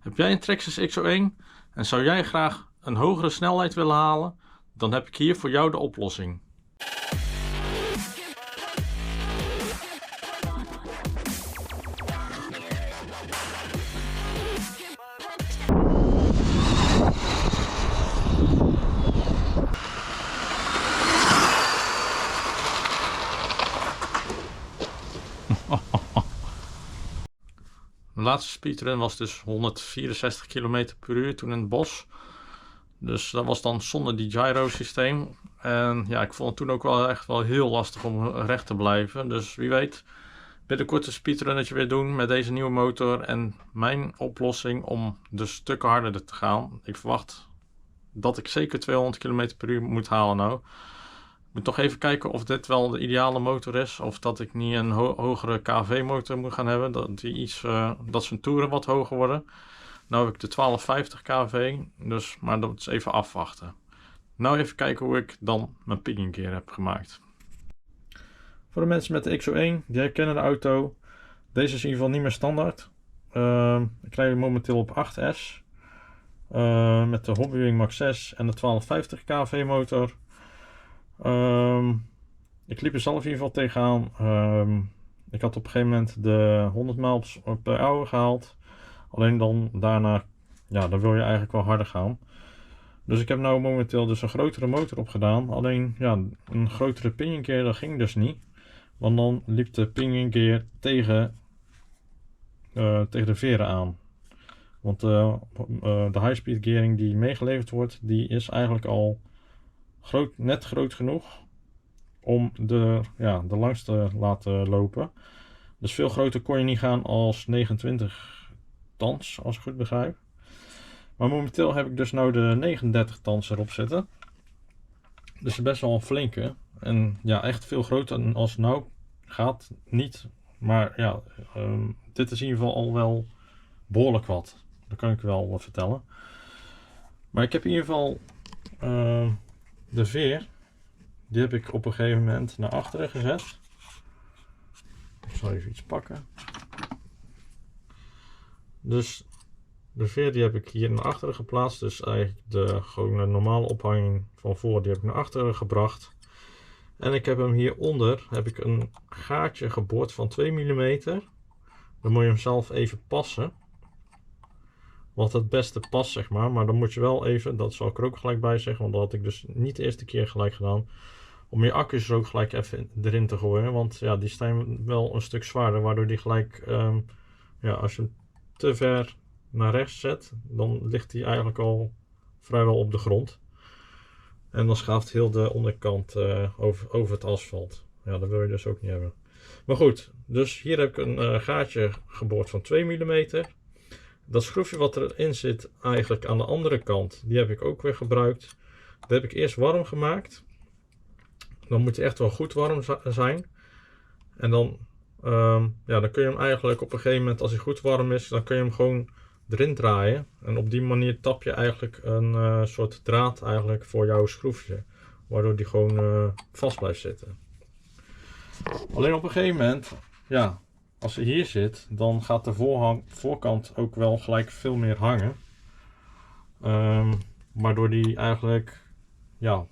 Heb jij een Traxxas XO1 en zou jij graag een hogere snelheid willen halen? Dan heb ik hier voor jou de oplossing. Mijn laatste speedrun was dus 164 km per uur toen in het bos. Dus dat was dan zonder die gyro systeem. En ja, ik vond het toen ook wel echt wel heel lastig om recht te blijven. Dus wie weet, binnenkort een speedrunnetje weer doen met deze nieuwe motor. En mijn oplossing om dus stukken harder te gaan. Ik verwacht dat ik zeker 200 km per uur moet halen nou. Ik moet toch even kijken of dit wel de ideale motor is. Of dat ik niet een hogere KV motor moet gaan hebben. Dat zijn toeren wat hoger worden. Nou heb ik de 1250 kV. Dus, maar dat is even afwachten. Nou even kijken hoe ik dan mijn picking gear heb gemaakt. Voor de mensen met de XO1, die herkennen de auto. Deze is in ieder geval niet meer standaard. Ik rij momenteel op 8S. Met de Hobbywing Max 6 en de 1250 kV motor. Ik liep er zelf in ieder geval tegenaan. Ik had op een gegeven moment de 100 miles per hour gehaald. Alleen dan daarna, ja, dan wil je eigenlijk wel harder gaan. Dus ik heb nu momenteel dus een grotere motor opgedaan. Alleen ja, een grotere pinion gear dat ging dus niet. Want dan liep de pinion gear tegen de veren aan. Want de high speed gearing die meegeleverd wordt, die is eigenlijk al net groot genoeg om de langste te laten lopen. Dus veel groter kon je niet gaan als 29 tons, als ik goed begrijp. Maar momenteel heb ik dus nou de 39 tons erop zitten. Dus best wel een flinke. En ja, echt veel groter als nou gaat niet. Maar ja, dit is in ieder geval al wel behoorlijk wat. Dat kan ik wel vertellen. Maar ik heb in ieder geval de veer. Die heb ik op een gegeven moment naar achteren gezet. Ik zal even iets pakken. Dus de veer die heb ik hier naar achteren geplaatst. Dus eigenlijk de gewone normale ophanging van voor die heb ik naar achteren gebracht. En ik heb hem hieronder heb ik een gaatje geboord van 2 mm. Dan moet je hem zelf even passen. Wat het beste past, zeg maar. Maar dan moet je wel even, dat zal ik er ook gelijk bij zeggen. Want dat had ik dus niet de eerste keer gelijk gedaan. Om je accu's er ook gelijk even erin te gooien. Want ja, die zijn wel een stuk zwaarder. Waardoor die gelijk, als je hem te ver naar rechts zet, dan ligt hij eigenlijk al vrijwel op de grond. En dan schaaft heel de onderkant over het asfalt. Ja, dat wil je dus ook niet hebben. Maar goed, dus hier heb ik een gaatje geboord van 2 mm. Dat schroefje wat erin zit eigenlijk aan de andere kant, die heb ik ook weer gebruikt. Dat heb ik eerst warm gemaakt. Dan moet hij echt wel goed warm zijn. En dan, dan kun je hem eigenlijk op een gegeven moment, als hij goed warm is, dan kun je hem gewoon erin draaien. En op die manier tap je eigenlijk een soort draad eigenlijk voor jouw schroefje. Waardoor die gewoon vast blijft zitten. Alleen op een gegeven moment, ja, als hij hier zit, dan gaat de voorkant ook wel gelijk veel meer hangen. Waardoor die eigenlijk, ja,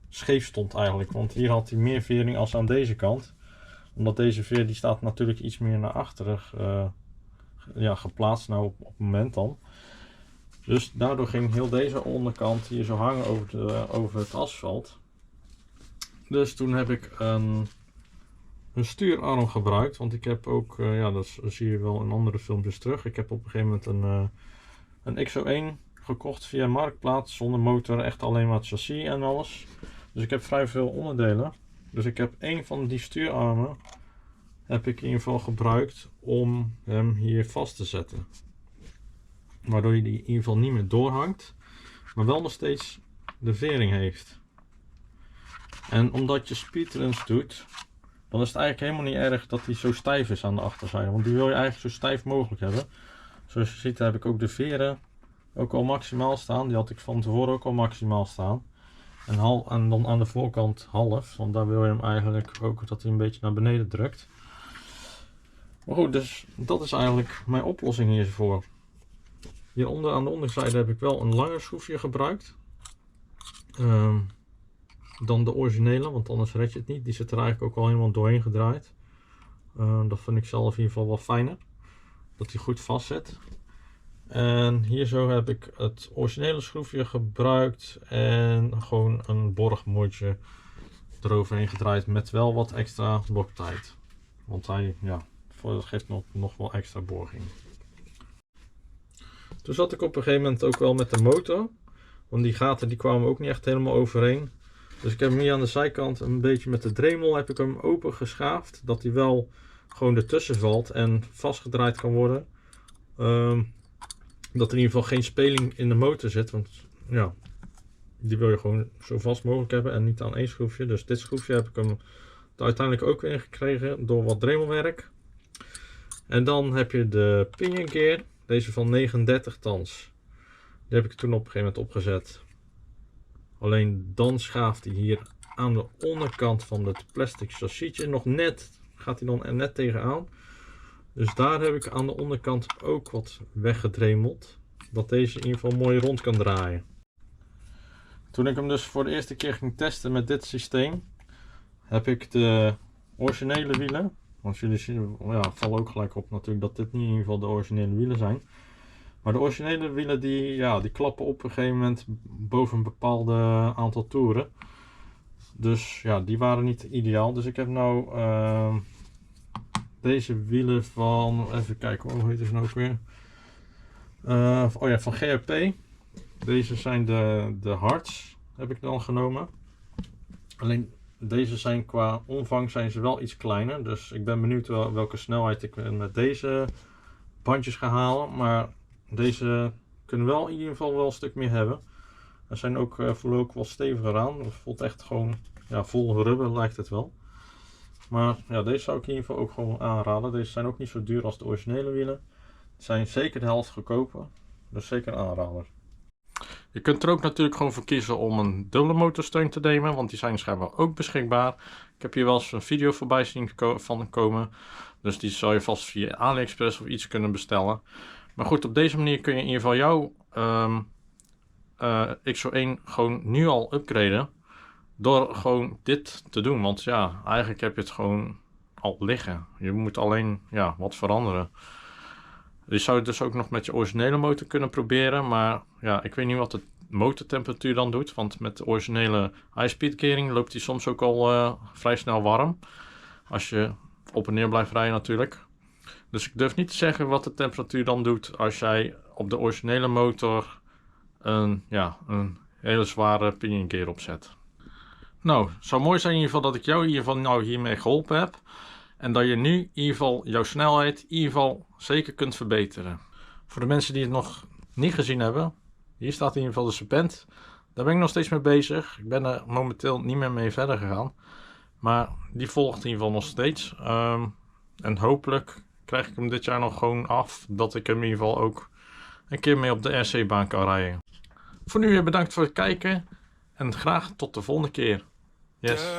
scheef stond eigenlijk. Want hier had hij meer vering als aan deze kant. Omdat deze veer die staat natuurlijk iets meer naar achteren geplaatst nou op het moment dan. Dus daardoor ging heel deze onderkant hier zo hangen over het asfalt. Dus toen heb ik een stuurarm gebruikt. Want ik heb ook, dat zie je wel in andere filmpjes terug. Ik heb op een gegeven moment een XO1 gekocht via Marktplaats. Zonder motor, echt alleen maar het chassis en alles. Dus ik heb vrij veel onderdelen. Dus ik heb één van die stuurarmen heb ik in ieder geval gebruikt om hem hier vast te zetten. Waardoor je die in ieder geval niet meer doorhangt, maar wel nog steeds de vering heeft. En omdat je speedruns doet, dan is het eigenlijk helemaal niet erg dat hij zo stijf is aan de achterzijde. Want die wil je eigenlijk zo stijf mogelijk hebben. Zoals je ziet heb ik ook de veren ook al maximaal staan. Die had ik van tevoren ook al maximaal staan. En dan aan de voorkant half, want daar wil je hem eigenlijk ook dat hij een beetje naar beneden drukt. Maar goed, dus dat is eigenlijk mijn oplossing hiervoor. Hieronder aan de onderzijde heb ik wel een langer schroefje gebruikt. Dan de originele, want anders red je het niet. Die zit er eigenlijk ook al helemaal doorheen gedraaid. Dat vind ik zelf in ieder geval wel fijner. Dat hij goed vast zit. En hier zo heb ik het originele schroefje gebruikt. En gewoon een borgmoertje eroverheen gedraaid met wel wat extra Loctite. Want hij geeft nog wel extra borging. Toen zat ik op een gegeven moment ook wel met de motor. Want die gaten die kwamen ook niet echt helemaal overeen. Dus ik heb hem hier aan de zijkant een beetje met de dremel heb ik hem open geschaafd. Dat hij wel gewoon ertussen valt en vastgedraaid kan worden. Dat er in ieder geval geen speling in de motor zit. Want ja, die wil je gewoon zo vast mogelijk hebben en niet aan één schroefje. Dus dit schroefje heb ik hem er uiteindelijk ook in gekregen door wat dremelwerk. En dan heb je de pinion gear. Deze van 39 tans. Die heb ik toen op een gegeven moment opgezet. Alleen dan schaaft hij hier aan de onderkant van het plastic chassisje nog net. Gaat hij dan er net tegenaan. Dus daar heb ik aan de onderkant ook wat weggedremeld. Dat deze in ieder geval mooi rond kan draaien. Toen ik hem dus voor de eerste keer ging testen met dit systeem. Heb ik de originele wielen. Want jullie zien, vallen ook gelijk op natuurlijk dat dit niet in ieder geval de originele wielen zijn. Maar de originele wielen die klappen op een gegeven moment boven een bepaald aantal toeren. Dus ja, die waren niet ideaal. Dus ik heb nou deze wielen van, even kijken hoe heet het nou ook weer. Van GRP. Deze zijn de hards, heb ik dan genomen. Alleen deze zijn qua omvang zijn ze wel iets kleiner. Dus ik ben benieuwd welke snelheid ik met deze bandjes ga halen. Maar deze kunnen wel in ieder geval wel een stuk meer hebben. Er zijn ook, voelen ook wel steviger aan. Het voelt echt gewoon vol rubber lijkt het wel. Maar ja, deze zou ik in ieder geval ook gewoon aanraden. Deze zijn ook niet zo duur als de originele wielen. Het zijn zeker de helft goedkoper. Dus zeker een aanrader. Je kunt er ook natuurlijk gewoon voor kiezen om een dubbele motorsteun te nemen. Want die zijn schijnbaar ook beschikbaar. Ik heb hier wel eens een video voorbij zien van komen. Dus die zou je vast via AliExpress of iets kunnen bestellen. Maar goed, op deze manier kun je in ieder geval jouw XO1 gewoon nu al upgraden. Door gewoon dit te doen. Want ja, eigenlijk heb je het gewoon al liggen. Je moet alleen wat veranderen. Je zou het dus ook nog met je originele motor kunnen proberen. Maar ja, ik weet niet wat de motortemperatuur dan doet. Want met de originele high-speed gearing loopt die soms ook al vrij snel warm. Als je op en neer blijft rijden natuurlijk. Dus ik durf niet te zeggen wat de temperatuur dan doet als jij op de originele motor een hele zware pinion gear opzet. Nou, het zou mooi zijn in ieder geval dat ik jou in ieder geval hiermee geholpen heb. En dat je nu in ieder geval jouw snelheid in ieder geval zeker kunt verbeteren. Voor de mensen die het nog niet gezien hebben, hier staat in ieder geval de Serpent. Daar ben ik nog steeds mee bezig. Ik ben er momenteel niet meer mee verder gegaan. Maar die volgt in ieder geval nog steeds. En hopelijk krijg ik hem dit jaar nog gewoon af. Dat ik hem in ieder geval ook een keer mee op de RC-baan kan rijden. Voor nu weer bedankt voor het kijken. En graag tot de volgende keer. Yes.